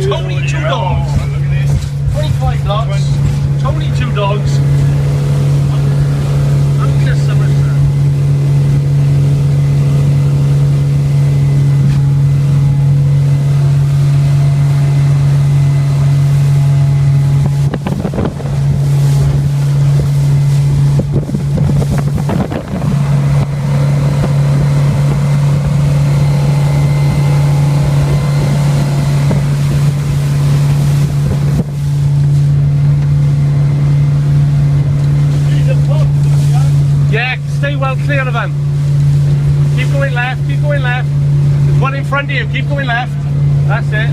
Tony, 2 dogs. 25 lots. Tony, 2 dogs. Uncle Somerset. Stay well clear of them. Keep going left, keep going left. There's one in front of you, keep going left. That's it.